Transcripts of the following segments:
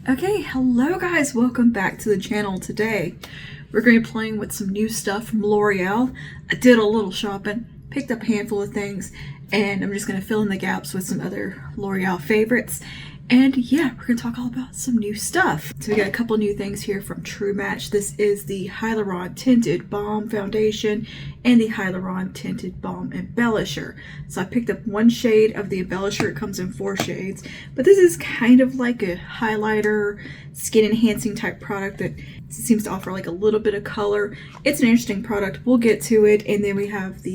Okay, hello guys, welcome back to the channel. Today we're going to be playing with some new stuff from L'Oreal. I did a little shopping, picked up a handful of things, and I'm just going to fill in the gaps with some other L'Oreal favorites. And yeah, we're going to talk all about some new stuff. So we got a couple new things here from True Match. This is the Hyaluron Tinted Balm Foundation and the Hyaluron Tinted Balm Embellisher. So I picked up one shade of the Embellisher. It comes in 4 shades, but this is kind of like a highlighter, skin enhancing type product that seems to offer like a little bit of color. It's an interesting product. We'll get to it. And then we have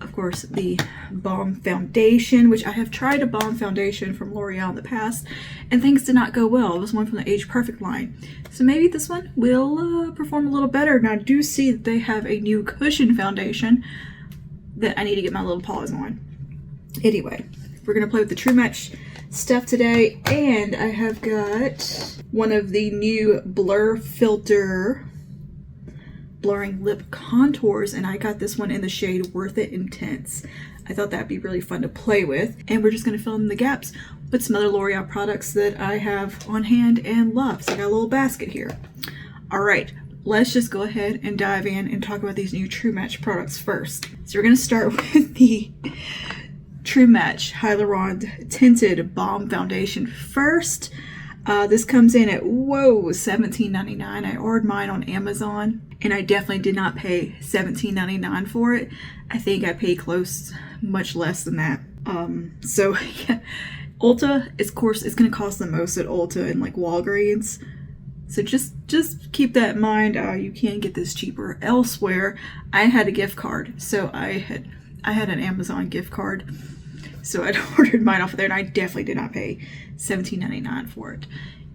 of course, the Balm Foundation, which I have tried a Balm Foundation from L'Oreal in the past, and things did not go well. It was one from the Age Perfect line. So maybe this one will perform a little better. Now I do see that they have a new cushion foundation that I need to get my little paws on. Anyway, we're going to play with the True Match stuff today, and I have got one of the new Blur Filter blurring lip contours, and I got this one in the shade Worth It Intense. I thought that'd be really fun to play with, and we're just going to fill in the gaps with some other L'Oreal products that I have on hand and love. So I got a little basket here. All right, let's just go ahead and dive in and talk about these new True Match products first. So we're going to start with the True Match Hyaluron Tinted Balm Foundation first. This comes in at, whoa, $17.99. I ordered mine on Amazon, and I definitely did not pay $17.99 for it. I think I paid much less than that. So yeah, Ulta, of course, it's going to cost the most at Ulta and like Walgreens. So just keep that in mind. You can get this cheaper elsewhere. I had a gift card, so I had an Amazon gift card. So I'd ordered mine off of there, and I definitely did not pay $17.99 for it.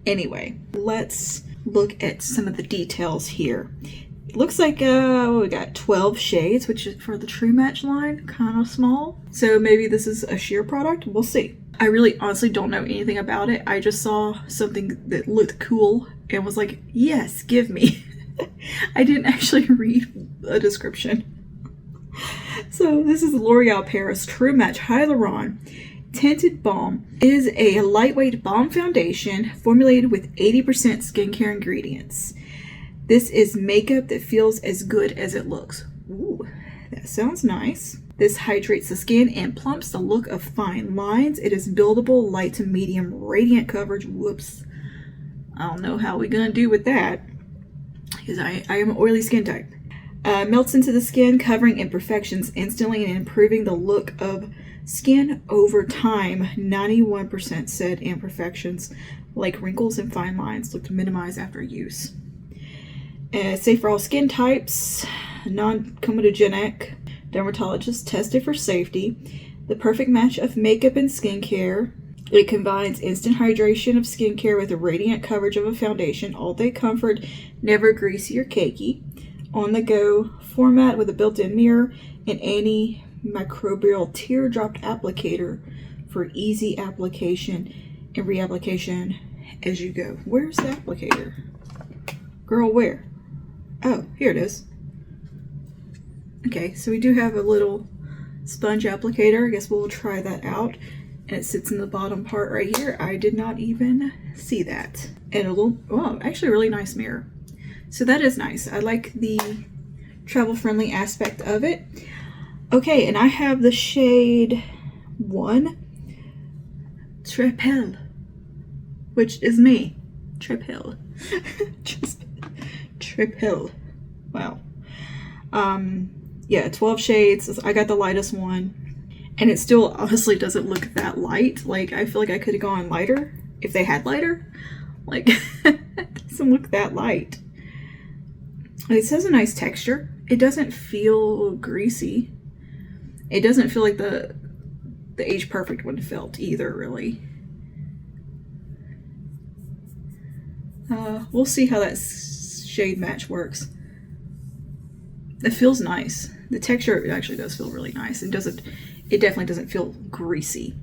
Anyway, let's look at some of the details here. It looks like we got 12 shades, which is for the True Match line, kind of small. So maybe this is a sheer product. We'll see. I really honestly don't know anything about it. I just saw something that looked cool and was like, yes, give me. I didn't actually read a description. So this is L'Oreal Paris True Match Hyaluron Tinted Balm. It is a lightweight balm foundation formulated with 80% skincare ingredients. This is makeup that feels as good as it looks. Ooh, that sounds nice. This hydrates the skin and plumps the look of fine lines. It is buildable, light to medium radiant coverage. Whoops. I don't know how we're gonna do with that, because I am an oily skin type. Melts into the skin, covering imperfections instantly and improving the look of skin over time. 91% said imperfections like wrinkles and fine lines look minimized after use. Safe for all skin types, non-comedogenic, dermatologists tested for safety. The perfect match of makeup and skincare. It combines instant hydration of skincare with a radiant coverage of a foundation, all-day comfort, never greasy or cakey. On-the-go format with a built-in mirror and antimicrobial teardrop applicator for easy application and reapplication as you go. Where's the applicator? Girl, where? Oh, here it is. Okay, so we do have a little sponge applicator. I guess we'll try that out. And it sits in the bottom part right here. I did not even see that. And a little, well, actually a really nice mirror. So that is nice. I like the travel-friendly aspect of it. Okay, and I have the shade 1, Trepel, which is me. Trepel. Just Trepel. Wow. Yeah, 12 shades. I got the lightest one. And it still honestly doesn't look that light. Like, I feel like I could have gone lighter if they had lighter. Like, it doesn't look that light. It has a nice texture. It doesn't feel greasy. It doesn't feel like the Age Perfect one felt either, really. We'll see how that shade match works. It feels nice. The texture actually does feel really nice. It definitely doesn't feel greasy.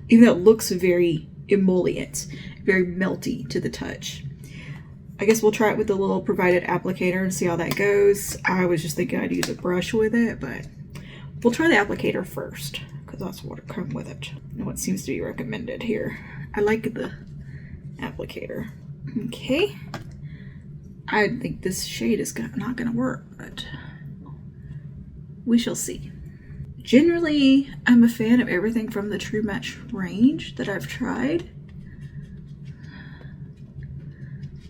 Even though it looks very emollient, very melty to the touch. I guess we'll try it with the little provided applicator and see how that goes. I was just thinking I'd use a brush with it, but we'll try the applicator first, because that's what comes with it and what seems to be recommended here. I like the applicator. Okay. I think this shade is not going to work, but we shall see. Generally, I'm a fan of everything from the True Match range that I've tried.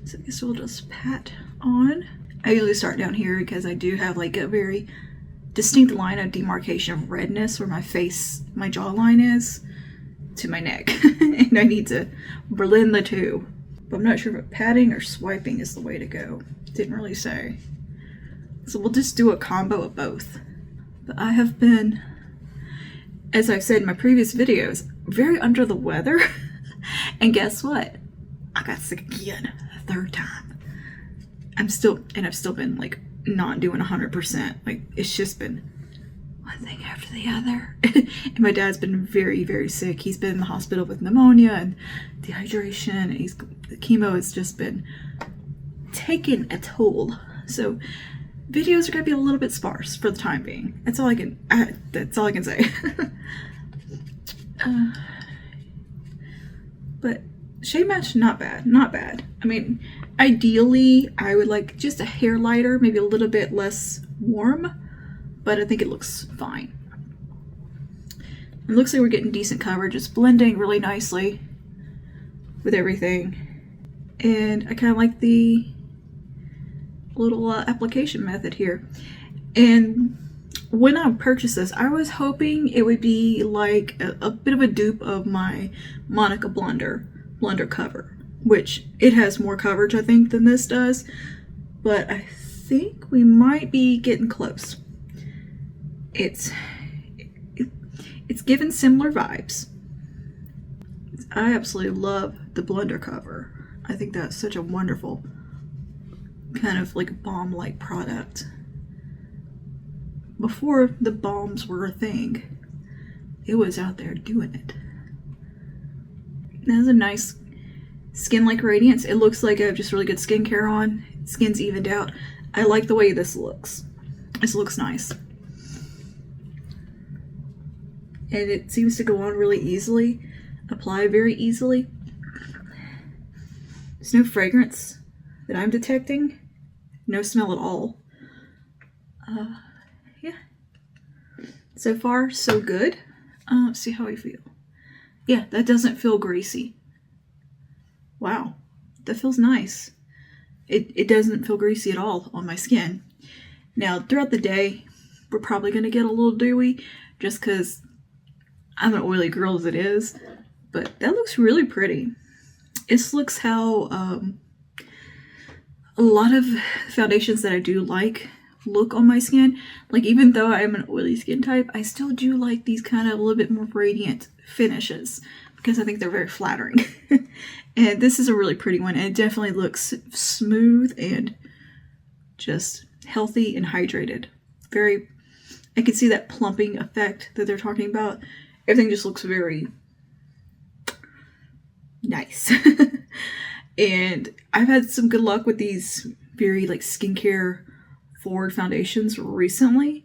So I guess we'll just pat on. I usually start down here because I do have like a very distinct line of demarcation of redness where my jawline is to my neck. And I need to blend the two. But I'm not sure if patting or swiping is the way to go. Didn't really say. So we'll just do a combo of both. But I have been, as I've said in my previous videos, very under the weather. And guess what? I got sick again, a third time. I've still been like not doing 100%. Like it's just been one thing after the other. And my dad's been very, very sick. He's been in the hospital with pneumonia and dehydration. And the chemo has just been taking a toll. So videos are gonna be a little bit sparse for the time being. That's all I can say. But shade match, not bad, not bad. I mean, ideally, I would like just a hair lighter, maybe a little bit less warm, but I think it looks fine. It looks like we're getting decent coverage. It's blending really nicely with everything. And I kind of like the little application method here. And when I purchased this, I was hoping it would be like a bit of a dupe of my Monica Blunder cover, which it has more coverage, I think, than this does. But I think we might be getting close. It's given similar vibes. I absolutely love the Blunder cover. I think that's such a wonderful kind of like balm-like product. Before the balms were a thing, it was out there doing it. It has a nice skin-like radiance. It looks like I have just really good skincare on. Skin's evened out. I like the way this looks. This looks nice. And it seems to go on really easily. Apply very easily. There's no fragrance that I'm detecting. No smell at all. Yeah. So far, so good. Let's see how I feel. Yeah, that doesn't feel greasy. Wow, that feels nice. It doesn't feel greasy at all on my skin. Now, throughout the day, we're probably going to get a little dewy just because I'm an oily girl as it is. But that looks really pretty. This looks how a lot of foundations that I do like look on my skin. Like, even though I'm an oily skin type, I still do like these kind of a little bit more radiant finishes because I think they're very flattering. And this is a really pretty one, and it definitely looks smooth and just healthy and hydrated. I can see that plumping effect that they're talking about. Everything just looks very nice. And I've had some good luck with these very like skincare forward foundations recently.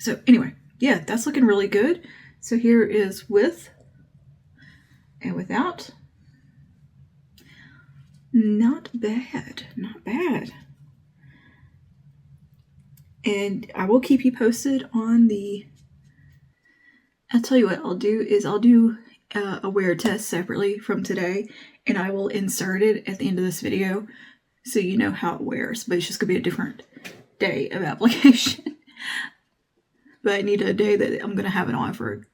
So anyway, yeah, that's looking really good. So here is with and without. Not bad, not bad. And I will keep you posted on I'll tell you what I'll do is I'll do a wear test separately from today, and I will insert it at the end of this video so you know how it wears, but it's just gonna be a different day of application. But I need a day that I'm gonna have it on for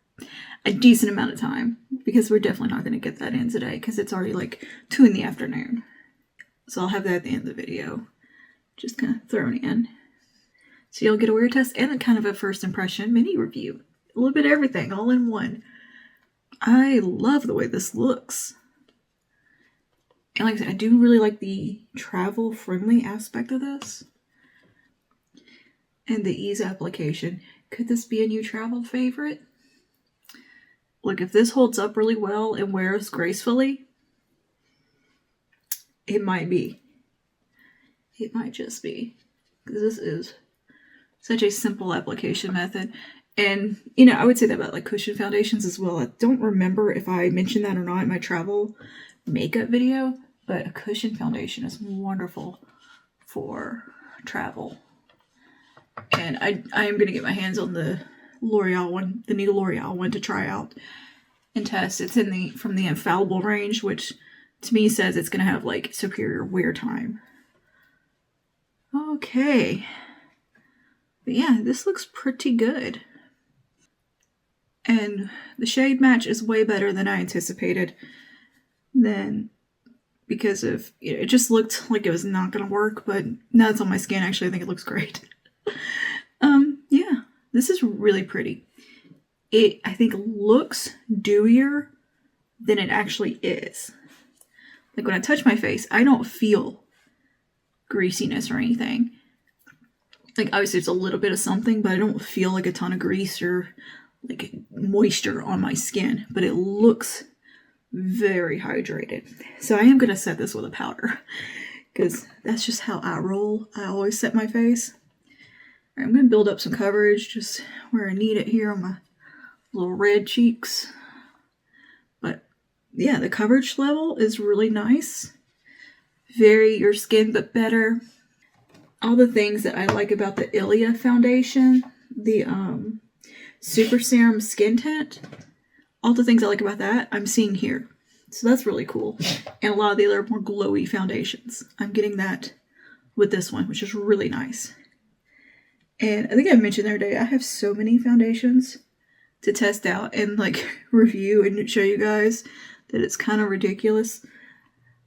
a decent amount of time, because we're definitely not gonna get that in today because it's already like 2 in the afternoon. So I'll have that at the end of the video, just kind of thrown in. So you'll get a wear test and a kind of a first impression mini review. A little bit of everything all in one. I love the way this looks. And like I said, I do really like the travel friendly aspect of this. And the ease application. Could this be a new travel favorite? Look, if this holds up really well and wears gracefully, it might be. It might just be. Because this is such a simple application method. And, I would say that about like cushion foundations as well. I don't remember if I mentioned that or not in my travel makeup video, but a cushion foundation is wonderful for travel. And I am going to get my hands on the L'Oreal one, the new L'Oreal one, to try out and test. It's from the Infallible range, which to me says it's going to have like superior wear time. Okay. But yeah, this looks pretty good. And the shade match is way better than I anticipated. Because of, it just looked like it was not going to work, but now it's on my skin, actually I think it looks great. Yeah, this is really pretty. It, I think, looks dewier than it actually is. Like when I touch my face, I don't feel greasiness or anything. Like obviously it's a little bit of something, but I don't feel like a ton of grease or like moisture on my skin, but it looks very hydrated. So I am going to set this with a powder because that's just how I roll. I always set my face. All right, I'm going to build up some coverage just where I need it here on my little red cheeks. But yeah, the coverage level is really nice. Very your skin, but better. All the things that I like about the Ilia foundation, the Super Serum Skin Tint, all the things I like about that, I'm seeing here. So that's really cool. And a lot of the other more glowy foundations. I'm getting that with this one, which is really nice. And I think I mentioned the other day, I have so many foundations to test out and like review and show you guys that it's kind of ridiculous.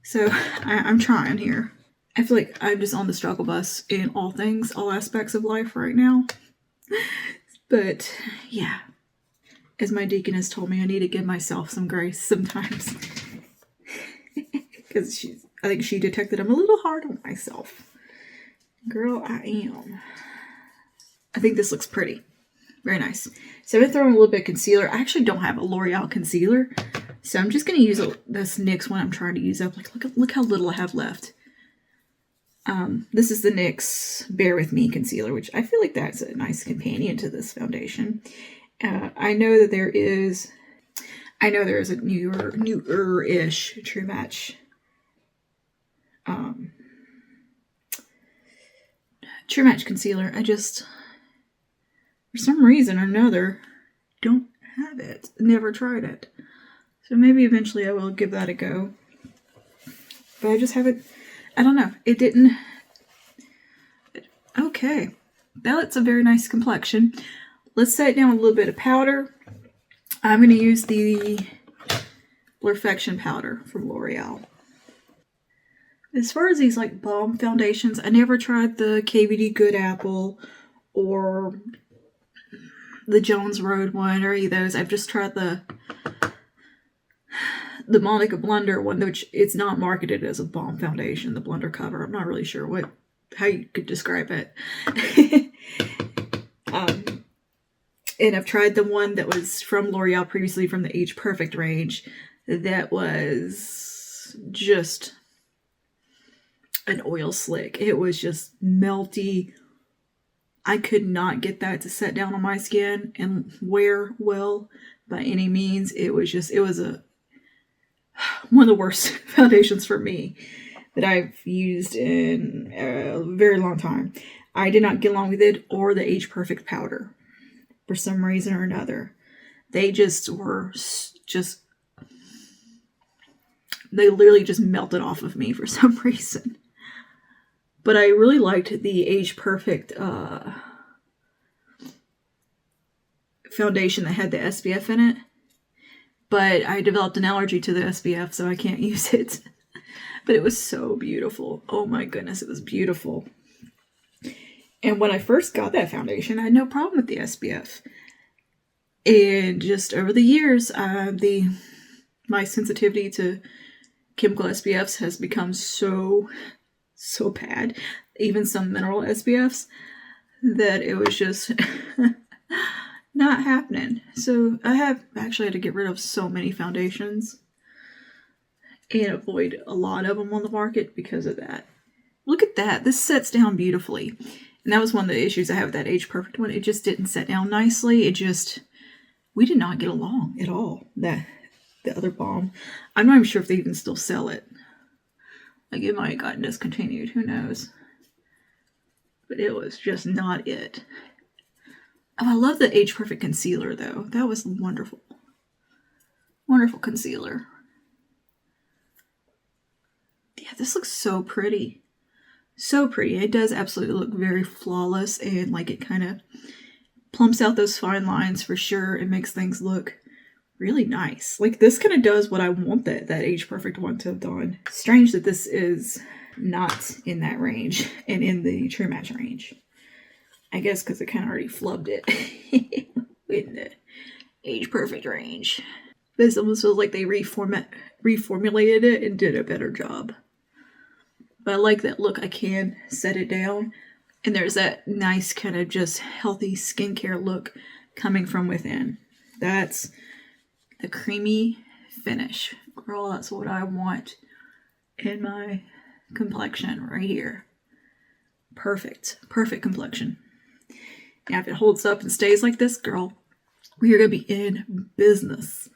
So I'm trying here. I feel like I'm just on the struggle bus in all things, all aspects of life right now. But yeah, as my deaconess told me, I need to give myself some grace sometimes. Because I think she detected I'm a little hard on myself. Girl, I am. I think this looks pretty. Very nice. So I'm going to throw in a little bit of concealer. I actually don't have a L'Oreal concealer. So I'm just going to use this NYX one I'm trying to use up. Like, look how little I have left. This is the NYX Bear With Me concealer, which I feel like that's a nice companion to this foundation. I know that there is a newer-ish True Match True Match concealer. I just, for some reason or another, don't have it. Never tried it. So maybe eventually I will give that a go. But I just haven't, I don't know. It didn't. Okay. That's a very nice complexion. Let's set down a little bit of powder. I'm going to use the Blurfection powder from L'Oreal. As far as these like balm foundations, I never tried the KVD Good Apple or the Jones Road one or any of those. I've just tried the Monica Blunder one, which it's not marketed as a balm foundation, the Blunder cover. I'm not really sure how you could describe it. And I've tried the one that was from L'Oreal previously from the Age Perfect range. That was just an oil slick. It was just melty. I could not get that to set down on my skin and wear well by any means. It was one of the worst foundations for me that I've used in a very long time. I did not get along with it or the Age Perfect powder for some reason or another. They just were they literally just melted off of me for some reason. But I really liked the Age Perfect foundation that had the SPF in it. But I developed an allergy to the SPF, so I can't use it. But it was so beautiful. Oh my goodness, it was beautiful. And when I first got that foundation, I had no problem with the SPF. And just over the years, my sensitivity to chemical SPFs has become so bad. Even some mineral SPFs, that it was just not happening. So I have actually had to get rid of so many foundations and avoid a lot of them on the market because of that. Look at that. This sets down beautifully. And that was one of the issues I have with that Age Perfect one. It just didn't set down nicely. We did not get along at all. That the other balm. I'm not even sure if they even still sell it. Like, it might have gotten discontinued, who knows. But it was just not it. Oh, I love the Age Perfect concealer though. That was wonderful. Wonderful concealer. Yeah, this looks so pretty. So pretty. It does absolutely look very flawless, and like it kind of plumps out those fine lines for sure. It makes things look really nice. Like, this kind of does what I want that Age Perfect one to have done. Strange that this is not in that range and in the True Match range. I guess because it kind of already flubbed it in the Age Perfect range. This almost feels like they reformulated it and did a better job. But I like that look. I can set it down, and there's that nice kind of just healthy skincare look coming from within. That's the creamy finish. Girl, that's what I want in my complexion right here. Perfect. Perfect complexion. Now, if it holds up and stays like this, girl, we are going to be in business.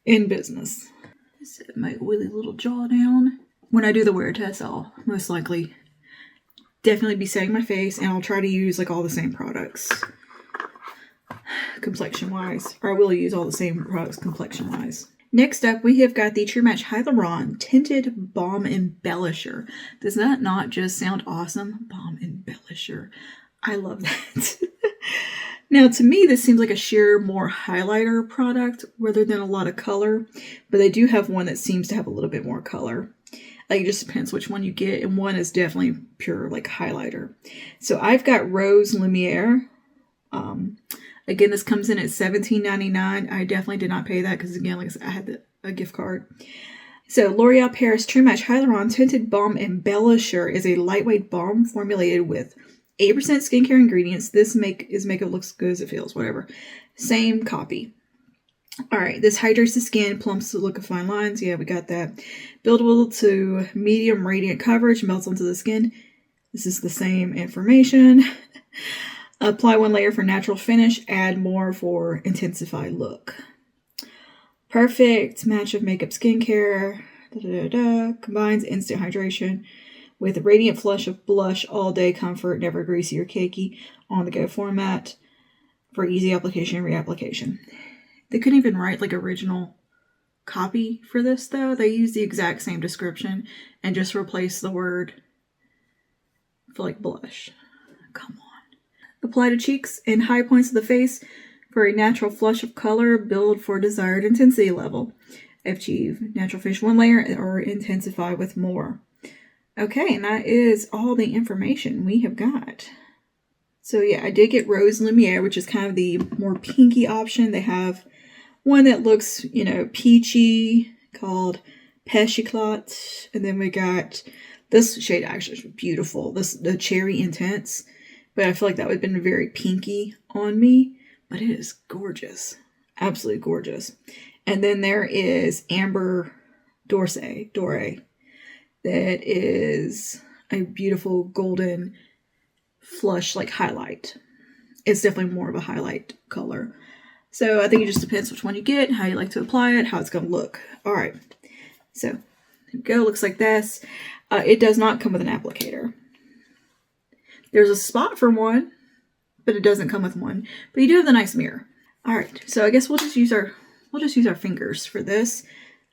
In business. Set my oily little jaw down. When I do the wear test, I'll most likely definitely be setting my face, and I'll try to use like all the same products complexion-wise. Or I will use all the same products complexion-wise. Next up, we have got the True Match Hyaluron Tinted Balm Embellisher. Does that not just sound awesome? Balm Embellisher. I love that. Now, to me, this seems like a sheer more highlighter product rather than a lot of color. But they do have one that seems to have a little bit more color. Like, it just depends which one you get. And one is definitely pure, like, highlighter. So I've got Rose Lumiere. Again, this comes in at $17.99. I definitely did not pay that because, again, like I said, I had a gift card. So L'Oreal Paris True Match Hyaluron Tinted Balm Embellisher is a lightweight balm formulated with 8% skincare ingredients. This makeup looks good as it feels, whatever. Same copy. All right, this hydrates the skin, plumps the look of fine lines. Yeah, we got that. Buildable to medium radiant coverage, melts onto the skin. This is the same information. Apply one layer for natural finish, add more for intensified look. Perfect match of makeup skincare. Combines instant hydration with a radiant flush of blush, all day comfort, never greasy or cakey, on the go format for easy application and reapplication. They couldn't even write like original copy for this though. They used the exact same description and just replaced the word for like blush. Come on. Apply to cheeks and high points of the face for a natural flush of color. Build for desired intensity level. Achieve natural finish one layer or intensify with more. Okay, and that is all the information we have got. So yeah, I did get Rose Lumiere, which is kind of the more pinky option. They have one that looks, you know, peachy called Pechiclot. And then we got this shade, actually is beautiful. The Cherry Intense. But I feel like that would have been very pinky on me. But it is gorgeous. Absolutely gorgeous. And then there is Amber Dore. That is a beautiful golden flush like highlight. It's definitely more of a highlight color. So I think it just depends which one you get, how you like to apply it, how it's going to look. All right. So there we go. Looks like this. It does not come with an applicator. There's a spot for one, but it doesn't come with one. But you do have the nice mirror. All right. So I guess we'll just use our fingers for this.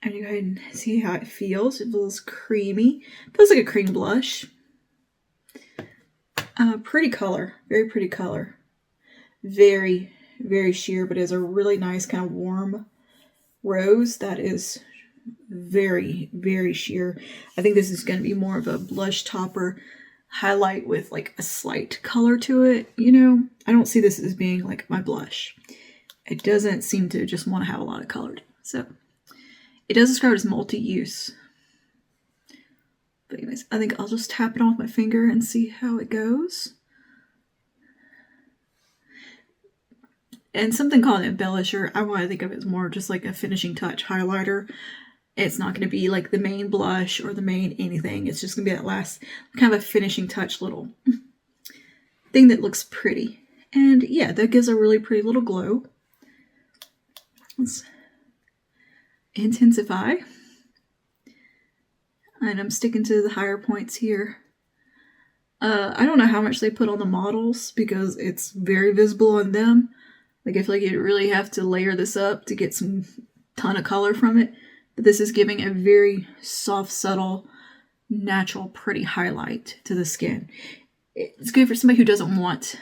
I'm going to go ahead and see how it feels. It feels creamy. Feels like a cream blush. Pretty color. Very pretty color. Very, very sheer, but it's a really nice kind of warm rose. That is very, very sheer. I think this is going to be more of a blush topper highlight with like a slight color to it. You know, I don't see this as being like my blush. It doesn't seem to just want to have a lot of color. So it does describe it as multi-use. But anyways, I think I'll just tap it on with my finger and see how it goes. And something called an embellisher, I want to think of it as more just like a finishing touch highlighter. It's not going to be like the main blush or the main anything. It's just going to be that last kind of a finishing touch little thing that looks pretty. And yeah, that gives a really pretty little glow. Let's Intensify. And I'm sticking to the higher points here. I don't know how much they put on the models because it's very visible on them. Like, I feel like you really have to layer this up to get some ton of color from it. But this is giving a very soft, subtle, natural, pretty highlight to the skin. It's good for somebody who doesn't want,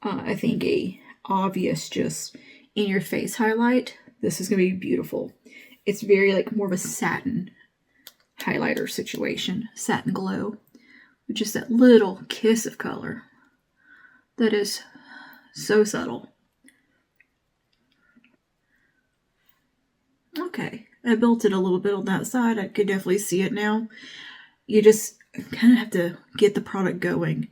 I think, a obvious just in-your-face highlight. This is going to be beautiful. It's very, like, more of a satin highlighter situation. Satin glow. With just that little kiss of color. That is so subtle. Okay, I built it a little bit on that side. I could definitely see it now. You just kind of have to get the product going.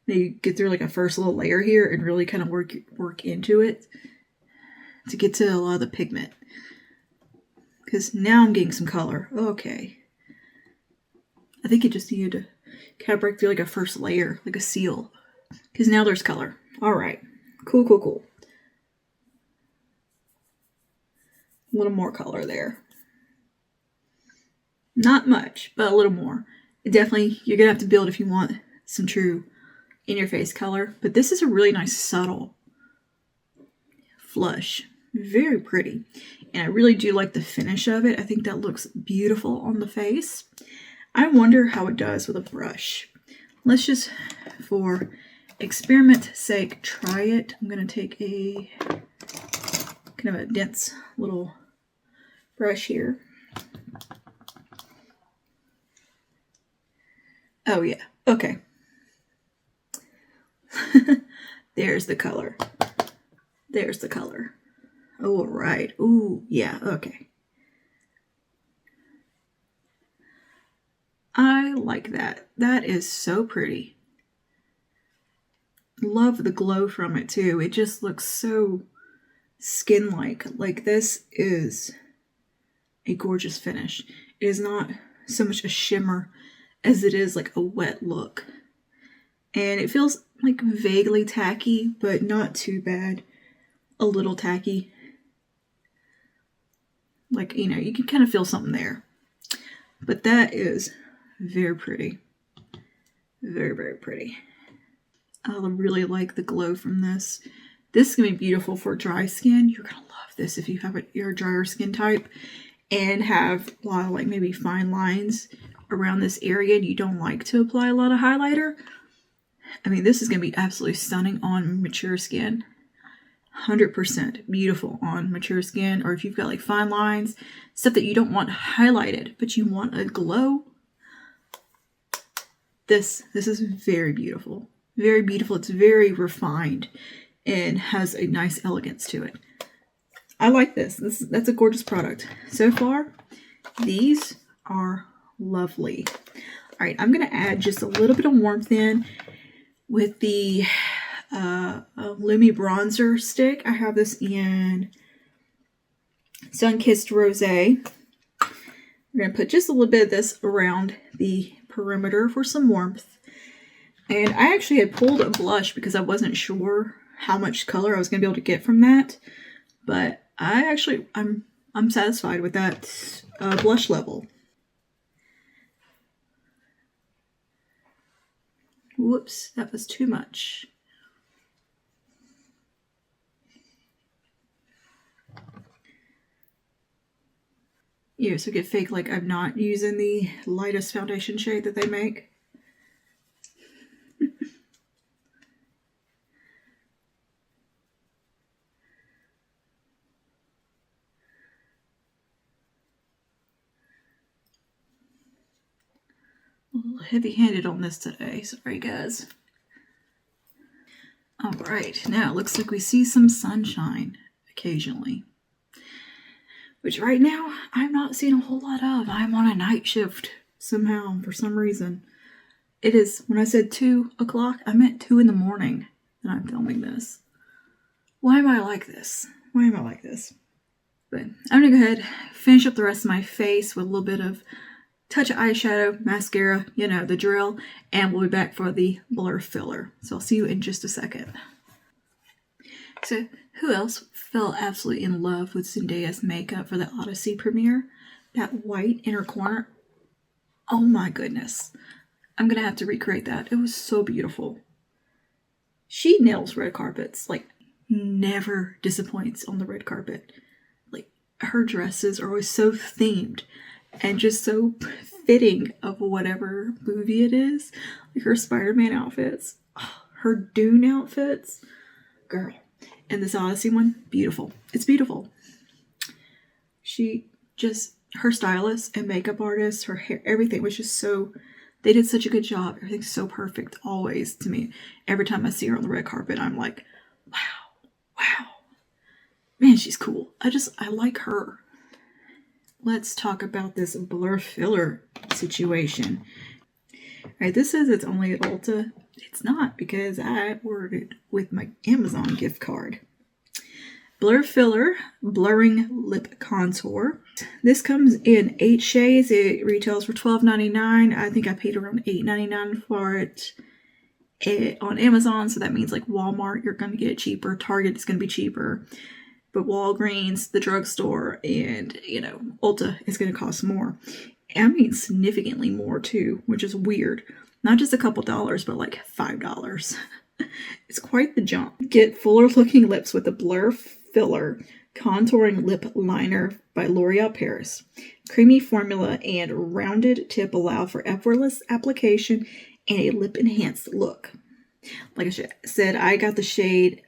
You get through like a first little layer here and really kind of work into it to get to a lot of the pigment. Because now I'm getting some color. Okay. I think you just needed to kind of break through like a first layer, like a seal. Because now there's color. Alright. Cool, cool, cool. A little more color there. Not much, but a little more. Definitely, you're going to have to build if you want some true in-your-face color. But this is a really nice, subtle flush. Very pretty. And I really do like the finish of it. I think that looks beautiful on the face. I wonder how it does with a brush. Let's just, for experiment's sake, try it. I'm going to take a kind of a dense little brush here. Oh yeah, okay. There's the color. There's the color. All right. Ooh, yeah, okay. I like that. That is so pretty. Love the glow from it too. It just looks so skin-like. Like, this is a gorgeous finish. It is not so much a shimmer as it is like a wet look. And it feels like vaguely tacky, but not too bad. A little tacky. Like, you know, you can kind of feel something there. But that is very pretty. Very, very pretty. I really like the glow from this. This is going to be beautiful for dry skin. You're going to love this if you have your drier skin type and have a lot of like maybe fine lines around this area and you don't like to apply a lot of highlighter. I mean, this is going to be absolutely stunning on mature skin. 100% beautiful on mature skin, or if you've got like fine lines, stuff that you don't want highlighted, but you want a glow. This is very beautiful. Very beautiful. It's very refined and has a nice elegance to it. I like this. That's a gorgeous product. So far, these are lovely. All right, I'm going to add just a little bit of warmth in with the Lumi bronzer stick. I have this in Sun-Kissed Rosé. We're going to put just a little bit of this around the perimeter for some warmth. And I actually had pulled a blush because I wasn't sure how much color I was going to be able to get from that. But I'm satisfied with that blush level. Whoops, that was too much. Yeah, so get fake like I'm not using the lightest foundation shade that they make. A little heavy-handed on this today. Sorry, guys. All right, now it looks like we see some sunshine occasionally. Which right now, I'm not seeing a whole lot of. I'm on a night shift somehow, for some reason. It is, when I said 2 o'clock, I meant 2 in the morning that I'm filming this. Why am I like this? Why am I like this? But I'm going to go ahead, finish up the rest of my face with a little bit of touch of eyeshadow, mascara, you know, the drill, and we'll be back for the blur filler. So I'll see you in just a second. So Who else fell absolutely in love with Zendaya's makeup for the Odyssey premiere? That white inner corner. Oh my goodness. I'm gonna have to recreate that. It was so beautiful. She nails red carpets. Like, never disappoints on the red carpet. Like, her dresses are always so themed and just so fitting of whatever movie it is. Like her Spider-Man outfits, her Dune outfits. Girl. And this Odyssey one, beautiful. It's beautiful. Her stylist and makeup artist, her hair, everything was just so, they did such a good job. Everything's so perfect always to me. Every time I see her on the red carpet, I'm like, wow. Man, she's cool. I like her. Let's talk about this blur filler situation. All right, this says it's only at Ulta. It's not, because I ordered it with my Amazon gift card. Blur filler, blurring lip contour. This comes in 8 shades. It retails for $12.99. I think I paid around $8.99 for it on Amazon. So that means like Walmart, you're going to get it cheaper. Target is going to be cheaper. But Walgreens, the drugstore, and, Ulta is going to cost more. I mean, significantly more too, which is weird. Not just a couple dollars, but like $5. It's quite the jump. Get fuller looking lips with a blur filler contouring lip liner by L'Oreal Paris. Creamy formula and rounded tip allow for effortless application and a lip enhanced look. Like I said, I got the shade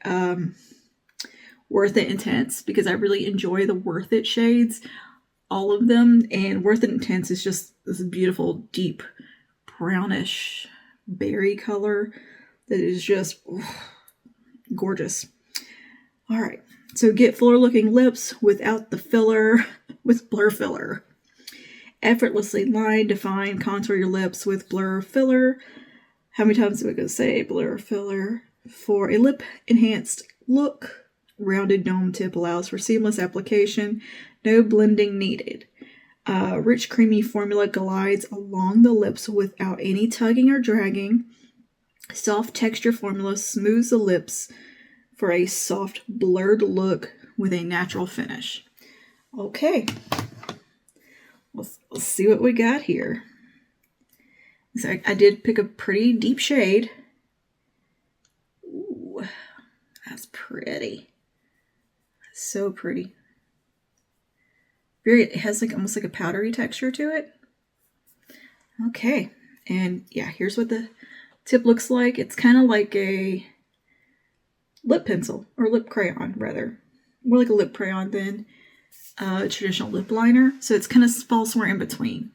Worth It Intense because I really enjoy the Worth It shades, all of them. And Worth It Intense is just this beautiful, deep, brownish berry color that is just gorgeous. All right, so get fuller looking lips without the filler with blur filler. Effortlessly line, define, contour your lips with blur filler. How many times am I going to say blur filler? For a lip enhanced look, rounded dome tip allows for seamless application, no blending needed. Rich creamy formula glides along the lips without any tugging or dragging. Soft texture formula smooths the lips for a soft blurred look with a natural finish. Okay, let's see what we got here. So I did pick a pretty deep shade. Ooh, that's pretty. So pretty. It has like almost like a powdery texture to it. Okay, and yeah, here's what the tip looks like. It's kind of like a lip pencil or lip crayon, rather. More like a lip crayon than a traditional lip liner. So it's kind of falls somewhere in between.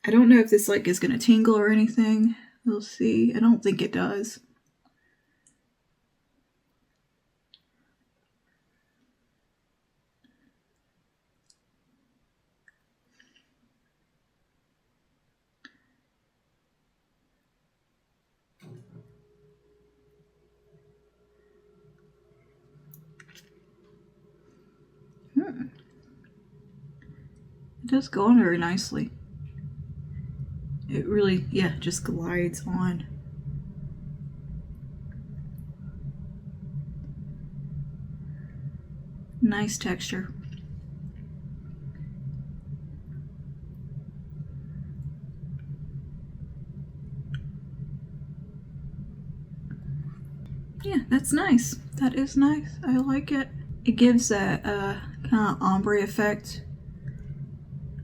I don't know if this like is going to tingle or anything. We'll see. I don't think it does. It does go on very nicely. It really, just glides on. Nice texture. Yeah, that's nice. That is nice. I like it. It gives that kind of ombre effect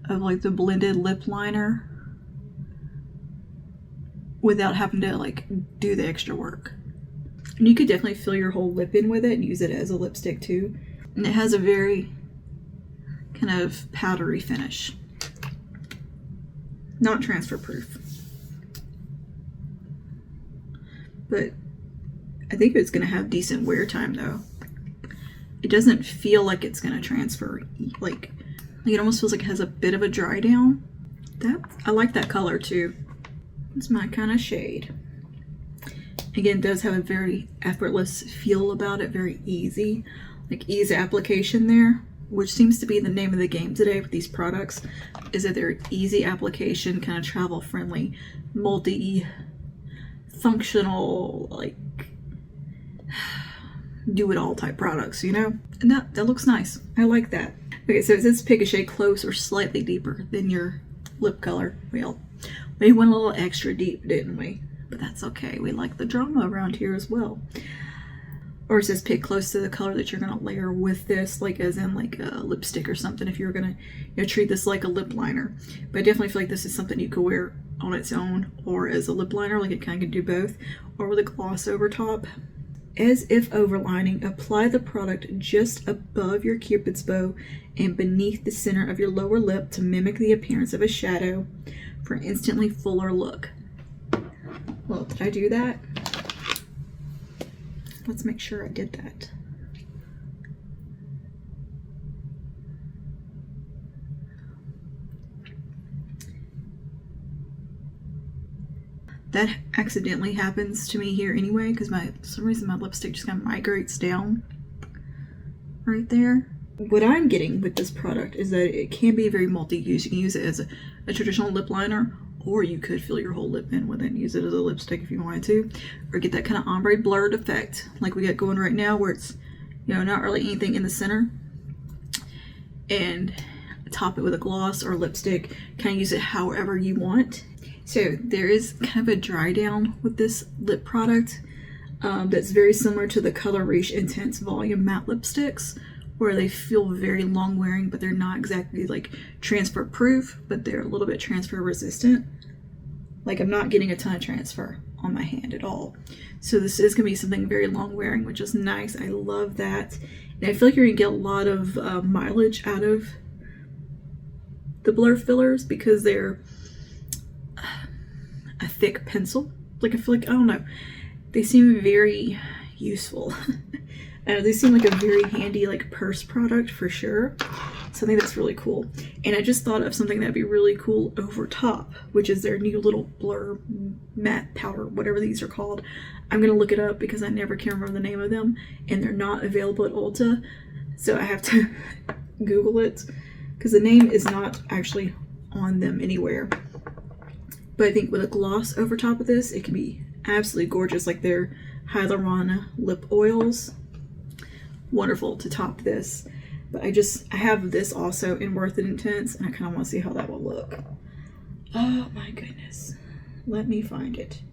of like the blended lip liner without having to like do the extra work. And you could definitely fill your whole lip in with it and use it as a lipstick too. And it has a very kind of powdery finish. Not transfer proof. But I think it's going to have decent wear time though. It doesn't feel like it's going to transfer. Like it almost feels like it has a bit of a dry down. I like that color too. It's my kind of shade. Again, it does have a very effortless feel about it, very easy. Like ease application there, which seems to be the name of the game today with these products, is that they're easy application, kind of travel friendly, multi-functional, like do-it-all type products, you know? And that looks nice. I like that. Okay, so it says pick a shade close or slightly deeper than your lip color. Well, we went a little extra deep, didn't we? But that's okay. We like the drama around here as well. Or it says pick close to the color that you're going to layer with this, like as in like a lipstick or something, if you're going to treat this like a lip liner. But I definitely feel like this is something you could wear on its own or as a lip liner, like it kind of could do both, or with a gloss over top. As if overlining, apply the product just above your cupid's bow and beneath the center of your lower lip to mimic the appearance of a shadow for an instantly fuller look. Well, did I do that? Let's make sure I did that. That accidentally happens to me here anyway, because for some reason my lipstick just kind of migrates down right there. What I'm getting with this product is that it can be very multi-use. You can use it as a traditional lip liner, or you could fill your whole lip in with it and use it as a lipstick if you wanted to, or get that kind of ombre blurred effect like we got going right now, where it's, you know, not really anything in the center, and top it with a gloss or lipstick. Kind of use it however you want. So there is kind of a dry down with this lip product that's very similar to the Color Riche Intense Volume Matte Lipsticks, where they feel very long wearing, but they're not exactly like transfer proof, but they're a little bit transfer resistant. Like I'm not getting a ton of transfer on my hand at all. So this is gonna be something very long wearing, which is nice. I love that. And I feel like you're gonna get a lot of mileage out of the blur fillers because they're a thick pencil. Like I feel like, I don't know, they seem very useful. They seem like a very handy like purse product for sure. So I think that's really cool. And I just thought of something that'd be really cool over top, which is their new little blur matte powder, whatever these are called. I'm gonna look it up because I never can remember the name of them, and they're not available at Ulta, so I have to Google it because the name is not actually on them anywhere. But I think with a gloss over top of this, it can be absolutely gorgeous, like their Hyaluron lip oils. Wonderful to top this. But I have this also in Worth It Intense, and I kind of want to see how that will look. Oh my goodness. Let me find it.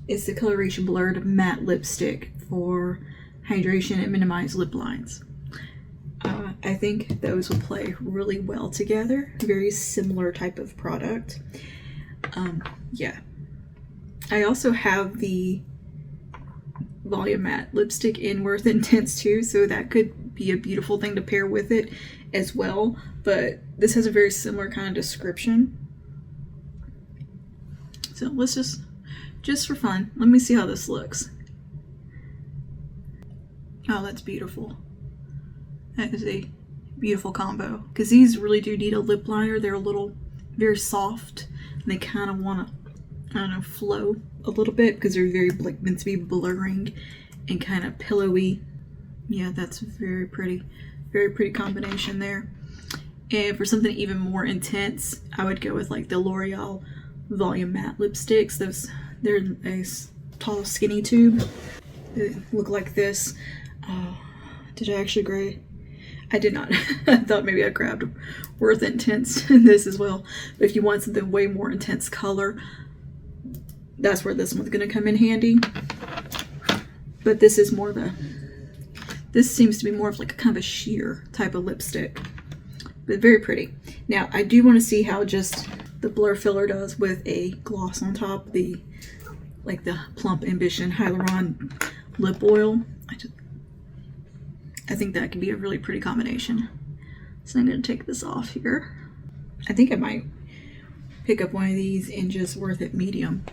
It's the Color Riche Blurred Matte Lipstick for hydration and minimized lip lines. I think those will play really well together. Very similar type of product. Yeah. I also have the Volume Matte lipstick in Worth Intense too, so that could be a beautiful thing to pair with it as well. But this has a very similar kind of description. So let's just for fun, let me see how this looks. Oh, that's beautiful. That is a beautiful combo. Because these really do need a lip liner. They're a little very soft, and they kind of want to, I don't know, flow a little bit because they're very like meant to be blurring and kind of pillowy. Yeah, that's very pretty combination there. And for something even more intense, I would go with like the L'Oreal Volume Matte lipsticks. They're a tall skinny tube. They look like this. Did I actually grade? I did not. I thought maybe I grabbed Worth Intense in this as well. But if you want something way more intense color, that's where this one's going to come in handy. But this is more of a, this seems to be more of like a kind of a sheer type of lipstick. But very pretty. Now, I do want to see how just the blur filler does with a gloss on top. Like the Plump Ambition Hyaluron Lip Oil. I think that could be a really pretty combination. So I'm going to take this off here. I think I might pick up one of these in just Worth It Medium.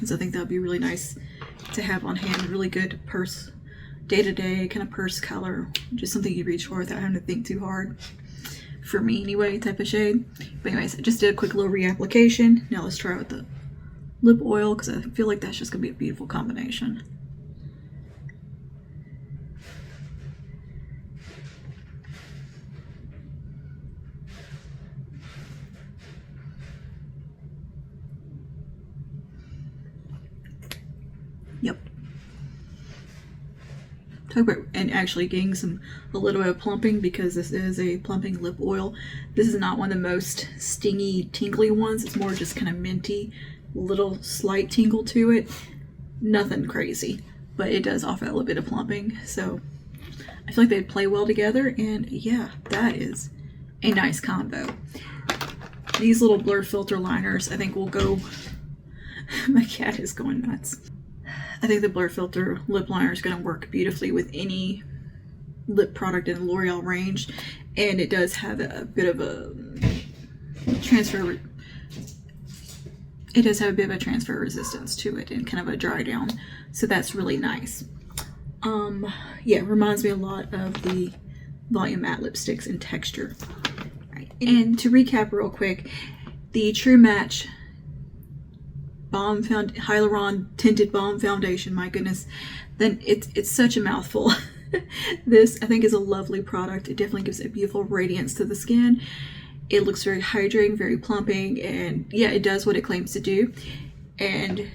So I think that would be really nice to have on hand. Really good purse, day-to-day kind of purse color. Just something you reach for without having to think too hard. For me anyway, type of shade. But anyways, I just did a quick little reapplication. Now let's try with the lip oil because I feel like that's just going to be a beautiful combination. Yep. talk about and actually getting a little bit of plumping, because this is a plumping lip oil. This is not one of the most stingy, tingly ones. It's more just kind of minty, little slight tingle to it. Nothing crazy, but it does offer a little bit of plumping. So I feel like they'd play well together, and yeah, that is a nice combo. These little blur filter liners, I think will go. My cat is going nuts. I think the blur filter lip liner is going to work beautifully with any lip product in the L'Oreal range, and it does have a bit of a transfer. It does have a bit of a transfer resistance to it and kind of a dry down, so that's really nice. Yeah, it reminds me a lot of the Volume Matte lipsticks in texture. Right. And to recap real quick, the True Match Hyaluron Tinted Balm Foundation, my goodness, then it's such a mouthful. This, I think, is a lovely product. It definitely gives a beautiful radiance to the skin. It looks very hydrating, very plumping, and yeah, it does what it claims to do. And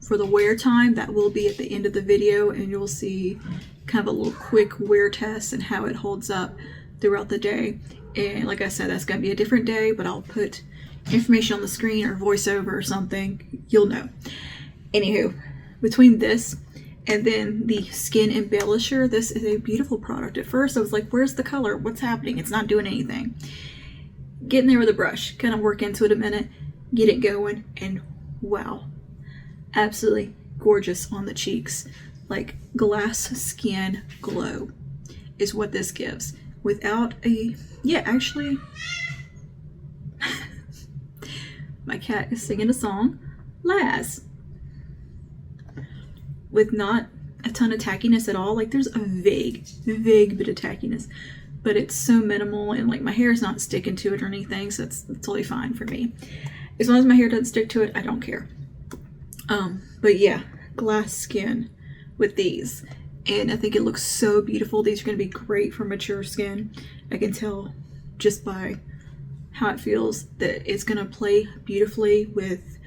for the wear time, that will be at the end of the video, and you'll see kind of a little quick wear test and how it holds up throughout the day. And like I said, that's going to be a different day, but I'll put information on the screen or voiceover or something. You'll know. Anywho, between this and then the Skin Embellisher, this is a beautiful product. At first, I was like, where's the color? What's happening? It's not doing anything. Get in there with a brush, kind of work into it a minute, get it going, and wow. Absolutely gorgeous on the cheeks. Like glass skin glow is what this gives. Without a, yeah, actually, my cat is singing a song, Laz. With not a ton of tackiness at all. Like there's a vague bit of tackiness, but it's so minimal, and like my hair is not sticking to it or anything, so it's totally fine for me. As long as my hair doesn't stick to it, I don't care. But yeah, glass skin with these, and I think it looks so beautiful. These are going to be great for mature skin. I can tell just by how it feels that it's going to play beautifully with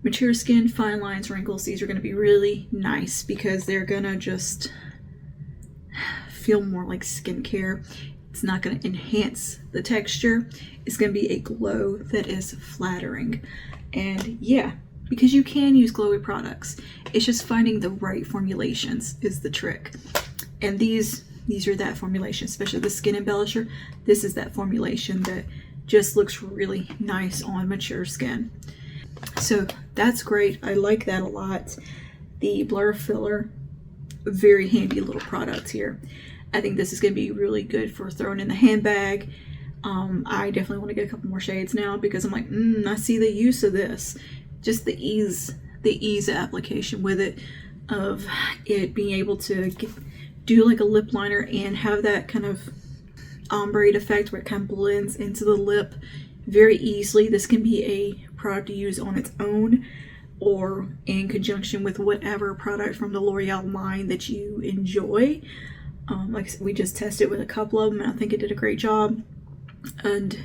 mature skin, fine lines, wrinkles. These are going to be really nice because they're going to just feel more like skincare. It's not going to enhance the texture. It's going to be a glow that is flattering. And yeah, because you can use glowy products. It's just finding the right formulations is the trick. And these are that formulation, especially the Skin Embellisher. This is that formulation that just looks really nice on mature skin. So that's great. I like that a lot. The Blur Filler, very handy little product here. I think this is going to be really good for throwing in the handbag. I definitely want to get a couple more shades now because I'm like, I see the use of this. Just the ease of application with it, of it being able to do like a lip liner and have that kind of ombre effect where it kind of blends into the lip very easily. This can be a product to use on its own or in conjunction with whatever product from the L'Oreal line that you enjoy. Like I said, we just tested with a couple of them, and I think it did a great job. And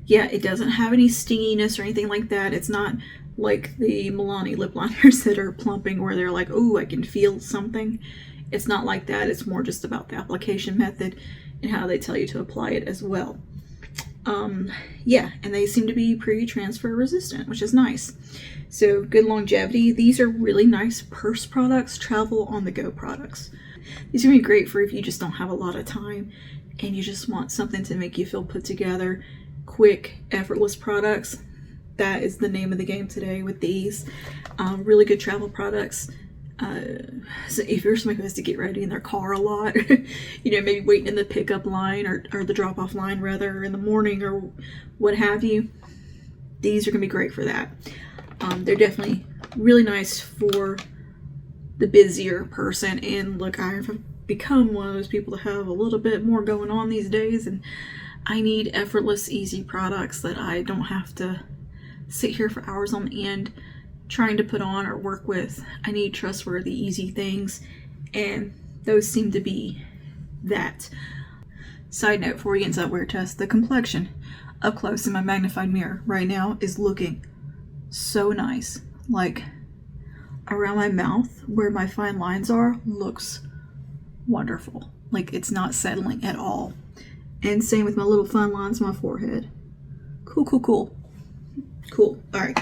yeah, it doesn't have any stinginess or anything like that. It's not like the Milani lip liners that are plumping where they're like, oh, I can feel something. It's not like that. It's more just about the application method and how they tell you to apply it as well. Yeah, and they seem to be pretty transfer resistant, which is nice. So good longevity. These are really nice purse products, travel on the go products. These are gonna be great for if you just don't have a lot of time and you just want something to make you feel put together, quick, effortless products. That is the name of the game today with these. Really good travel products. So if you're somebody who has to get ready in their car a lot, you know, maybe waiting in the pickup line or the drop-off line rather in the morning or what have you, these are gonna be great for that. They're definitely really nice for the busier person. And look, I've become one of those people that have a little bit more going on these days, and I need effortless, easy products that I don't have to sit here for hours on end trying to put on or work with. I need trustworthy, easy things, and those seem to be that. Side note, before we get into that wear test, the complexion up close in my magnified mirror right now is looking so nice. Like around my mouth where my fine lines are looks wonderful. Like, it's not settling at all. And same with my little fun lines on my forehead. Cool, cool, cool. Cool. All right,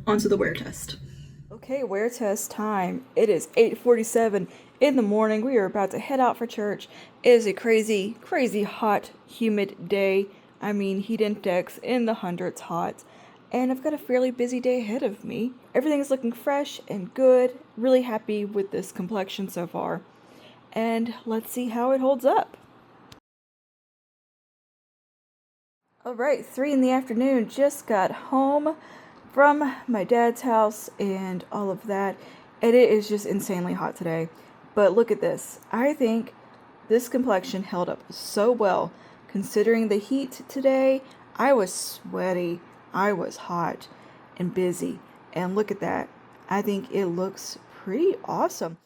on to the wear test. Okay, wear test time. It is 8:47 in the morning. We are about to head out for church. It is a crazy, crazy hot, humid day. I mean, heat index in the hundreds hot. And I've got a fairly busy day ahead of me. Everything is looking fresh and good. Really happy with this complexion so far. And let's see how it holds up. Alright, 3 in the afternoon. Just got home from my dad's house and all of that. And it is just insanely hot today. But look at this. I think this complexion held up so well. Considering the heat today, I was sweaty. I was hot and busy, and look at that. I think it looks pretty awesome.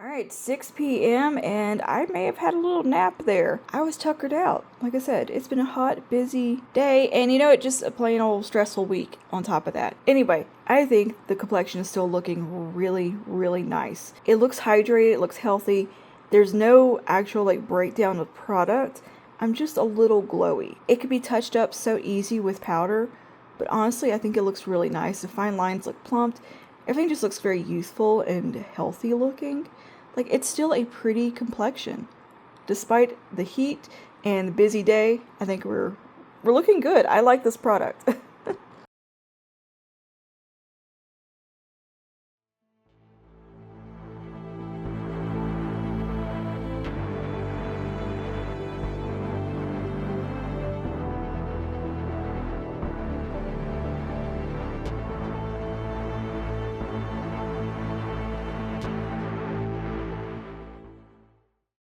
Alright, 6 p.m. and I may have had a little nap there. I was tuckered out. Like I said, it's been a hot, busy day, and you know, it's just a plain old stressful week on top of that. Anyway, I think the complexion is still looking really, really nice. It looks hydrated, it looks healthy. There's no actual like breakdown of product. I'm just a little glowy. It could be touched up so easy with powder, but honestly, I think it looks really nice. The fine lines look plumped. Everything just looks very youthful and healthy looking. Like, it's still a pretty complexion. Despite the heat and the busy day, I think we're looking good. I like this product.